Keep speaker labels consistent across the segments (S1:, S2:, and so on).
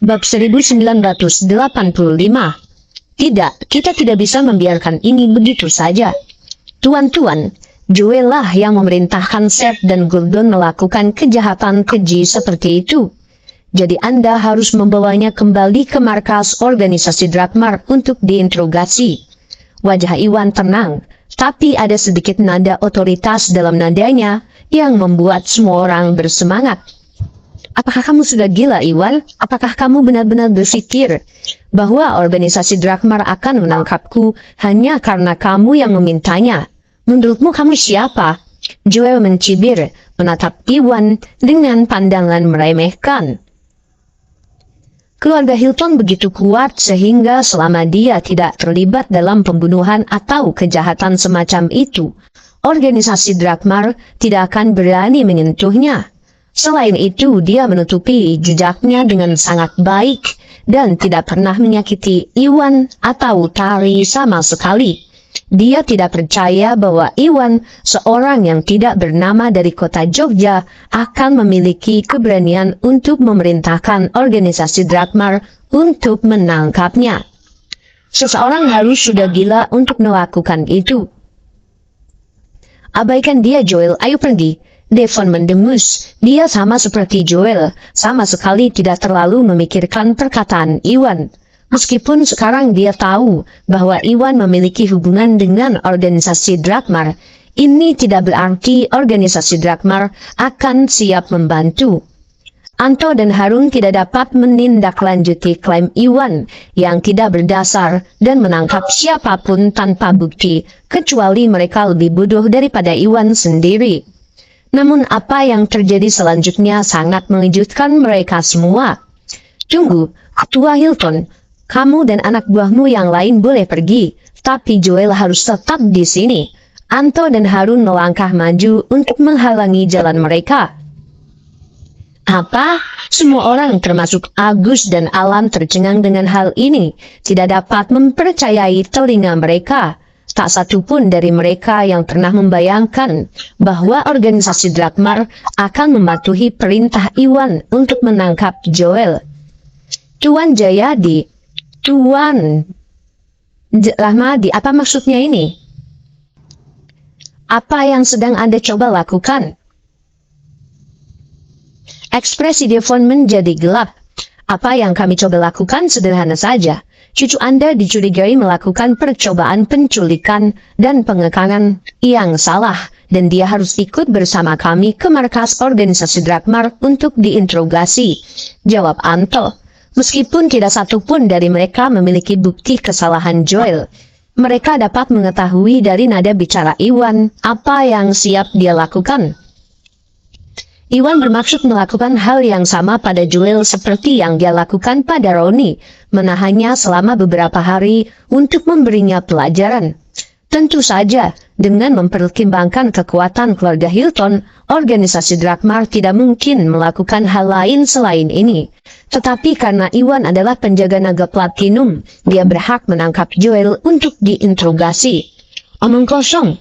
S1: Bab 1985. Tidak, kita tidak bisa membiarkan ini begitu saja. Tuan-tuan, Joel lah yang memerintahkan Seth dan Gordon melakukan kejahatan keji seperti itu. Jadi Anda harus membawanya kembali ke markas organisasi Drakmar untuk diinterogasi. Wajah Iwan tenang, tapi ada sedikit nada otoritas dalam nadanya yang membuat semua orang bersemangat. Apakah kamu sudah gila, Iwan? Apakah kamu benar-benar berpikir bahwa organisasi Drakmar akan menangkapku hanya karena kamu yang memintanya? Menurutmu kamu siapa? Joel mencibir, menatap Iwan dengan pandangan meremehkan. Keluarga Hilton begitu kuat sehingga selama dia tidak terlibat dalam pembunuhan atau kejahatan semacam itu, organisasi Drakmar tidak akan berani menyentuhnya. Selain itu, dia menutupi jejaknya dengan sangat baik dan tidak pernah menyakiti Iwan atau Tari sama sekali. Dia tidak percaya bahwa Iwan, seorang yang tidak bernama dari kota Jogja, akan memiliki keberanian untuk memerintahkan organisasi Drakmar untuk menangkapnya. Seseorang harus sudah gila untuk melakukan itu. Abaikan dia, Joel, ayo pergi. Devon mendengus. Dia sama seperti Joel, sama sekali tidak terlalu memikirkan perkataan Iwan. Meskipun sekarang dia tahu bahwa Iwan memiliki hubungan dengan organisasi Drakmar, ini tidak berarti organisasi Drakmar akan siap membantu. Anto dan Harun tidak dapat menindaklanjuti klaim Iwan yang tidak berdasar dan menangkap siapapun tanpa bukti, kecuali mereka lebih bodoh daripada Iwan sendiri. Namun apa yang terjadi selanjutnya sangat mengejutkan mereka semua. Tunggu, Ketua Hilton, kamu dan anak buahmu yang lain boleh pergi, tapi Joel harus tetap di sini. Anto dan Harun melangkah maju untuk menghalangi jalan mereka. Apa? Semua orang termasuk Agus dan Alan tercengang dengan hal ini, tidak dapat mempercayai telinga mereka. Tak satu pun dari mereka yang pernah membayangkan bahwa organisasi Drakmar akan mematuhi perintah Iwan untuk menangkap Joel. Tuan Jayadi, Tuan Rahmadi, apa maksudnya ini? Apa yang sedang Anda coba lakukan? Ekspresi Devon menjadi gelap. Apa yang kami coba lakukan sederhana saja. Cucu Anda dicurigai melakukan percobaan penculikan dan pengekangan yang salah, dan dia harus ikut bersama kami ke markas organisasi Drakmar untuk diinterogasi, jawab Anto. Meskipun tidak satu pun dari mereka memiliki bukti kesalahan Joel, mereka dapat mengetahui dari nada bicara Iwan apa yang siap dia lakukan. Iwan bermaksud melakukan hal yang sama pada Joel seperti yang dia lakukan pada Roni, menahannya selama beberapa hari untuk memberinya pelajaran. Tentu saja, dengan mempertimbangkan kekuatan keluarga Hilton, organisasi Drakmar tidak mungkin melakukan hal lain selain ini. Tetapi karena Iwan adalah penjaga naga platinum, dia berhak menangkap Joel untuk diinterogasi. Omong kosong.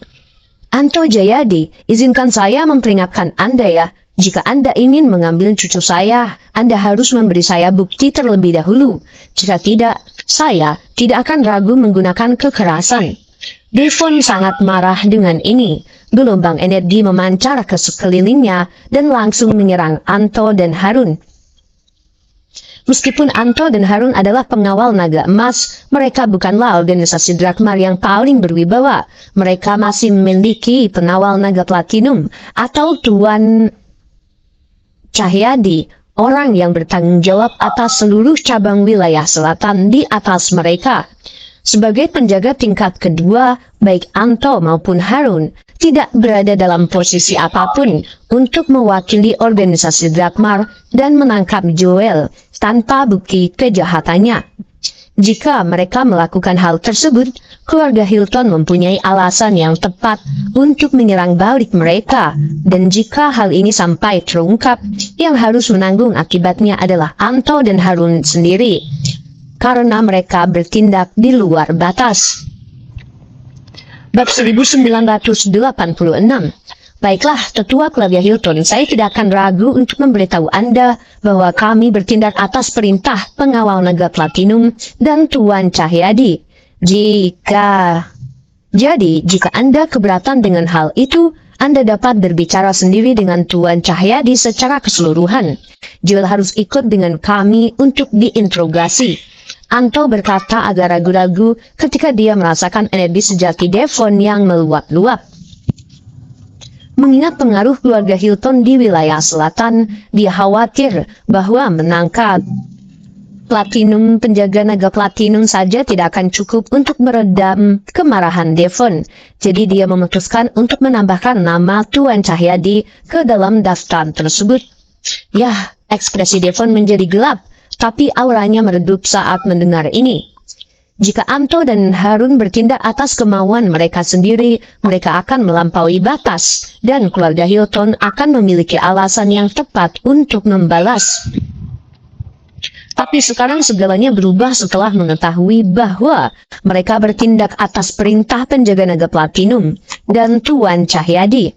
S1: Anto Jayadi, izinkan saya memperingatkan Anda ya. Jika Anda ingin mengambil cucu saya, Anda harus memberi saya bukti terlebih dahulu. Jika tidak, saya tidak akan ragu menggunakan kekerasan. Devon sangat marah dengan ini. Gelombang energi memancar ke sekelilingnya dan langsung menyerang Anto dan Harun. Meskipun Anto dan Harun adalah pengawal naga emas, mereka bukanlah organisasi Drakmar yang paling berwibawa. Mereka masih memiliki pengawal naga platinum atau Tuan Cahyadi, orang yang bertanggung jawab atas seluruh cabang wilayah selatan di atas mereka. Sebagai penjaga tingkat kedua, baik Anto maupun Harun tidak berada dalam posisi apapun untuk mewakili organisasi Drakmar dan menangkap Joel tanpa bukti kejahatannya. Jika mereka melakukan hal tersebut, keluarga Hilton mempunyai alasan yang tepat untuk menyerang balik mereka. Dan jika hal ini sampai terungkap, yang harus menanggung akibatnya adalah Anto dan Harun sendiri, karena mereka bertindak di luar batas. Bab 1986. Baiklah, Tetua keluarga Hilton, saya tidak akan ragu untuk memberitahu Anda bahwa kami bertindak atas perintah pengawal Naga Platinum dan Tuan Cahyadi. Jika Anda keberatan dengan hal itu, Anda dapat berbicara sendiri dengan Tuan Cahyadi secara keseluruhan. Joel harus ikut dengan kami untuk diinterogasi. Anto berkata agak ragu-ragu ketika dia merasakan energi sejati Devon yang meluap-luap. Mengingat pengaruh keluarga Hilton di wilayah selatan, dia khawatir bahwa menangkap penjaga Naga Platinum saja tidak akan cukup untuk meredam kemarahan Devon. Jadi dia memutuskan untuk menambahkan nama Tuan Cahyadi ke dalam daftar tersebut. Yah, ekspresi Devon menjadi gelap, tapi auranya meredup saat mendengar ini. Jika Anto dan Harun bertindak atas kemauan mereka sendiri, mereka akan melampaui batas, dan keluarga Hilton akan memiliki alasan yang tepat untuk membalas. Tapi sekarang segalanya berubah setelah mengetahui bahwa mereka bertindak atas perintah penjaga Naga Platinum dan Tuan Cahyadi.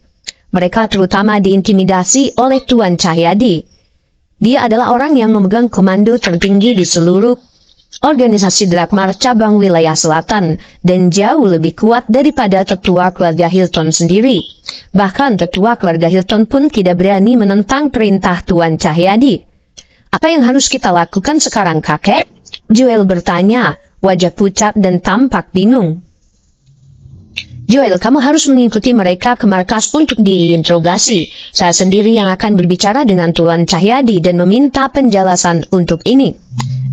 S1: Mereka terutama diintimidasi oleh Tuan Cahyadi. Dia adalah orang yang memegang komando tertinggi di seluruh organisasi Drakmar cabang wilayah selatan dan jauh lebih kuat daripada tetua keluarga Hilton sendiri. Bahkan tetua keluarga Hilton pun tidak berani menentang perintah Tuan Cahyadi. Apa yang harus kita lakukan sekarang, kakek? Joel bertanya, wajah pucat dan tampak bingung. Joel, kamu harus mengikuti mereka ke markas untuk diinterogasi. Saya sendiri yang akan berbicara dengan Tuan Cahyadi dan meminta penjelasan untuk ini.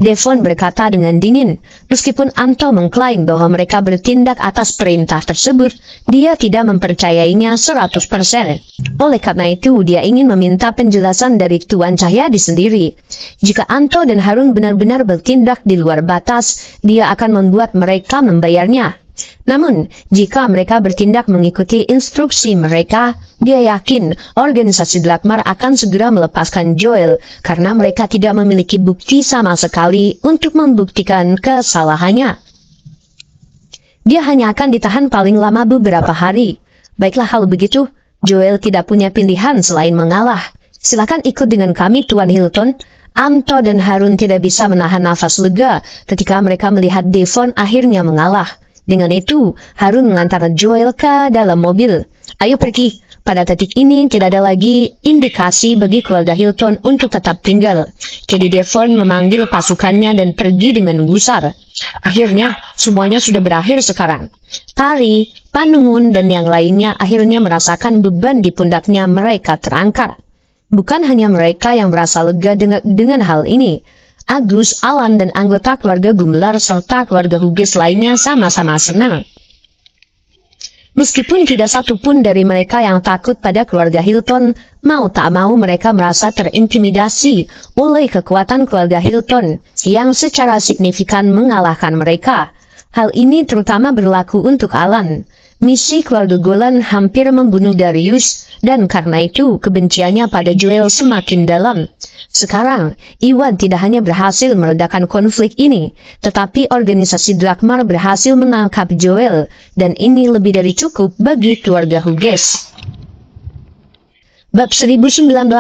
S1: Devon berkata dengan dingin. Meskipun Anto mengklaim bahwa mereka bertindak atas perintah tersebut, dia tidak mempercayainya 100%. Oleh karena itu, dia ingin meminta penjelasan dari Tuan Cahyadi sendiri. Jika Anto dan Harun benar-benar bertindak di luar batas, dia akan membuat mereka membayarnya. Namun, jika mereka bertindak mengikuti instruksi mereka, dia yakin organisasi Drakmar akan segera melepaskan Joel karena mereka tidak memiliki bukti sama sekali untuk membuktikan kesalahannya. Dia hanya akan ditahan paling lama beberapa hari. Baiklah, kalau begitu, Joel tidak punya pilihan selain mengalah. Silakan ikut dengan kami, Tuan Hilton. Anto dan Harun tidak bisa menahan nafas lega ketika mereka melihat Devon akhirnya mengalah. Dengan itu, Harun mengantar Joel ke dalam mobil. Ayo pergi. Pada detik ini tidak ada lagi indikasi bagi keluarga Hilton untuk tetap tinggal. Jadi Devon memanggil pasukannya dan pergi dengan gusar. Akhirnya, semuanya sudah berakhir sekarang. Tari, Panungun, dan yang lainnya akhirnya merasakan beban di pundaknya mereka terangkat. Bukan hanya mereka yang merasa lega dengan hal ini. Agus, Alan, dan anggota keluarga Gumelar serta keluarga Hughes lainnya sama-sama senang. Meskipun tidak satu pun dari mereka yang takut pada keluarga Hilton, mau tak mau mereka merasa terintimidasi oleh kekuatan keluarga Hilton yang secara signifikan mengalahkan mereka. Hal ini terutama berlaku untuk Alan. Misi keluarga Golan hampir membunuh Darius, dan karena itu kebenciannya pada Joel semakin dalam. Sekarang, Iwan tidak hanya berhasil meredakan konflik ini, tetapi organisasi Drakmar berhasil menangkap Joel, dan ini lebih dari cukup bagi keluarga Hughes. Bab 1987.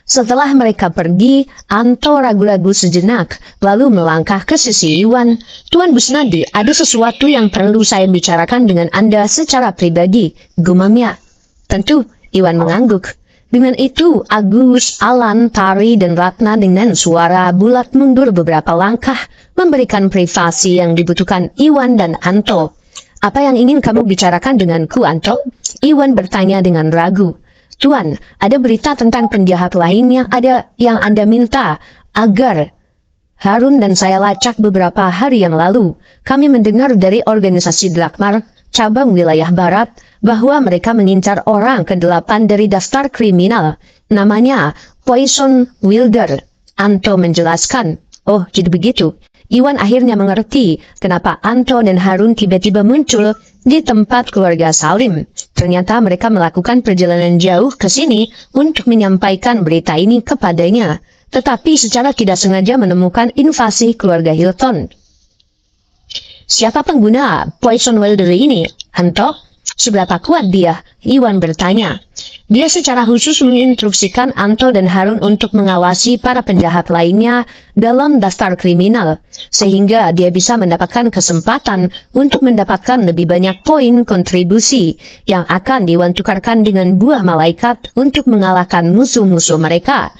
S1: Setelah mereka pergi, Anto ragu-ragu sejenak, lalu melangkah ke sisi Iwan. Tuan Busnadi, ada sesuatu yang perlu saya bicarakan dengan Anda secara pribadi, gumamnya. Tentu, Iwan mengangguk. Dengan itu, Agus, Alan, Tari, dan Ratna dengan suara bulat mundur beberapa langkah, memberikan privasi yang dibutuhkan Iwan dan Anto. Apa yang ingin kamu bicarakan denganku, Anto? Iwan bertanya dengan ragu. Tuan, ada berita tentang penjahat lain yang Anda minta agar Harun dan saya lacak beberapa hari yang lalu. Kami mendengar dari organisasi Drakmar, cabang wilayah barat, bahwa mereka mengincar orang ke-8 dari daftar kriminal. Namanya Poison Wilder. Anto menjelaskan. Oh, jadi begitu. Iwan akhirnya mengerti kenapa Anto dan Harun tiba-tiba muncul di tempat keluarga Salim. Ternyata mereka melakukan perjalanan jauh ke sini untuk menyampaikan berita ini kepadanya, tetapi secara tidak sengaja menemukan invasi keluarga Hilton. Siapa pengguna Poison Wilder ini, Anto? Seberapa kuat dia? Iwan bertanya. Dia secara khusus menginstruksikan Anto dan Harun untuk mengawasi para penjahat lainnya dalam daftar kriminal, sehingga dia bisa mendapatkan kesempatan untuk mendapatkan lebih banyak poin kontribusi yang akan Iwan tukarkan dengan buah malaikat untuk mengalahkan musuh-musuh mereka.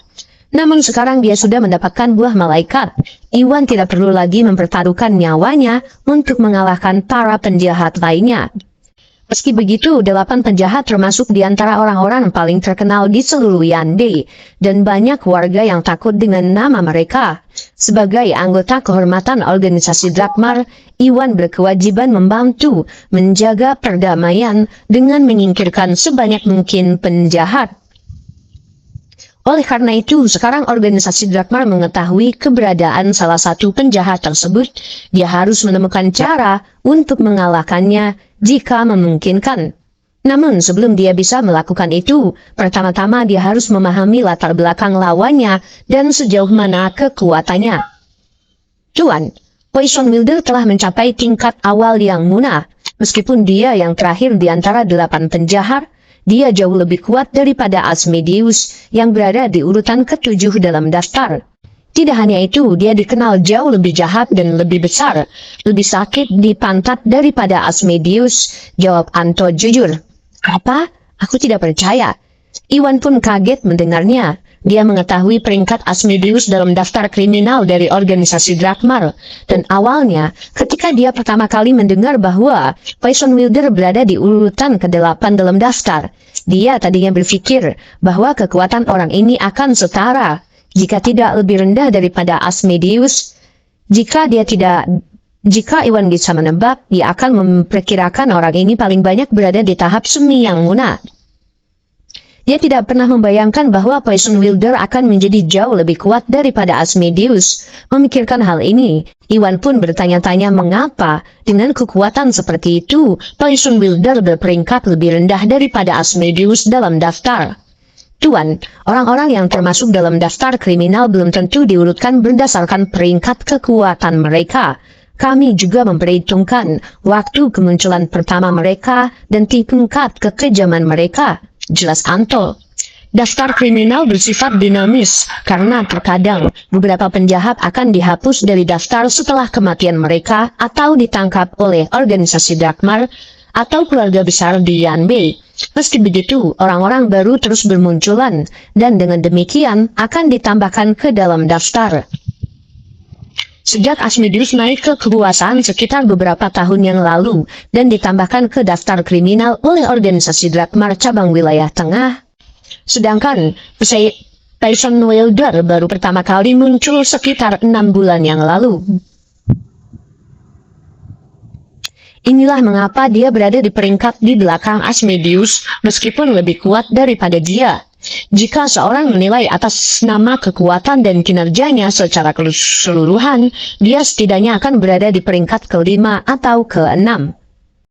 S1: Namun sekarang dia sudah mendapatkan buah malaikat. Iwan tidak perlu lagi mempertaruhkan nyawanya untuk mengalahkan para penjahat lainnya. Meski begitu, 8 penjahat termasuk di antara orang-orang paling terkenal di seluruh Yandei, dan banyak warga yang takut dengan nama mereka. Sebagai anggota kehormatan organisasi Drakmar, Iwan berkewajiban membantu menjaga perdamaian dengan menyingkirkan sebanyak mungkin penjahat. Oleh karena itu, sekarang organisasi Drakmar mengetahui keberadaan salah satu penjahat tersebut. Dia harus menemukan cara untuk mengalahkannya jika memungkinkan. Namun sebelum dia bisa melakukan itu, pertama-tama dia harus memahami latar belakang lawannya dan sejauh mana kekuatannya. Tuan, Poison Wilder telah mencapai tingkat awal yang munah. Meskipun dia yang terakhir di antara 8 penjahat, dia jauh lebih kuat daripada Asmodeus yang berada di urutan ke-7 dalam daftar. Tidak hanya itu, dia dikenal jauh lebih jahat dan lebih besar, lebih sakit di pantat daripada Asmodeus, jawab Anto jujur. Apa? Aku tidak percaya. Iwan pun kaget mendengarnya. Dia mengetahui peringkat Asmodeus dalam daftar kriminal dari organisasi Drakmar. Dan awalnya, ketika dia pertama kali mendengar bahwa Poison Wilder berada di urutan ke-8 dalam daftar, dia tadinya berpikir bahwa kekuatan orang ini akan setara, jika tidak lebih rendah daripada Asmodeus. Jika Iwan bisa menebak, dia akan memperkirakan orang ini paling banyak berada di tahap semi yang munah. Dia tidak pernah membayangkan bahwa Poison Wilder akan menjadi jauh lebih kuat daripada Asmodeus. Memikirkan hal ini, Iwan pun bertanya-tanya mengapa dengan kekuatan seperti itu, Poison Wilder berperingkat lebih rendah daripada Asmodeus dalam daftar. Tuan, orang-orang yang termasuk dalam daftar kriminal belum tentu diurutkan berdasarkan peringkat kekuatan mereka. Kami juga memperhitungkan waktu kemunculan pertama mereka dan tingkat kekejaman mereka, jelas Anto. Daftar kriminal bersifat dinamis, karena terkadang beberapa penjahat akan dihapus dari daftar setelah kematian mereka atau ditangkap oleh organisasi Drakmar atau keluarga besar di Yanbei. Meski begitu, orang-orang baru terus bermunculan, dan dengan demikian akan ditambahkan ke dalam daftar. Sejak Asmodeus naik ke kekuasaan sekitar beberapa tahun yang lalu dan ditambahkan ke daftar kriminal oleh organisasi Drakmar cabang wilayah tengah. Sedangkan Poison Wilder baru pertama kali muncul sekitar 6 bulan yang lalu. Inilah mengapa dia berada di peringkat di belakang Asmodeus meskipun lebih kuat daripada dia. Jika seorang menilai atas nama kekuatan dan kinerjanya secara keseluruhan, dia setidaknya akan berada di peringkat ke-5 atau ke-6.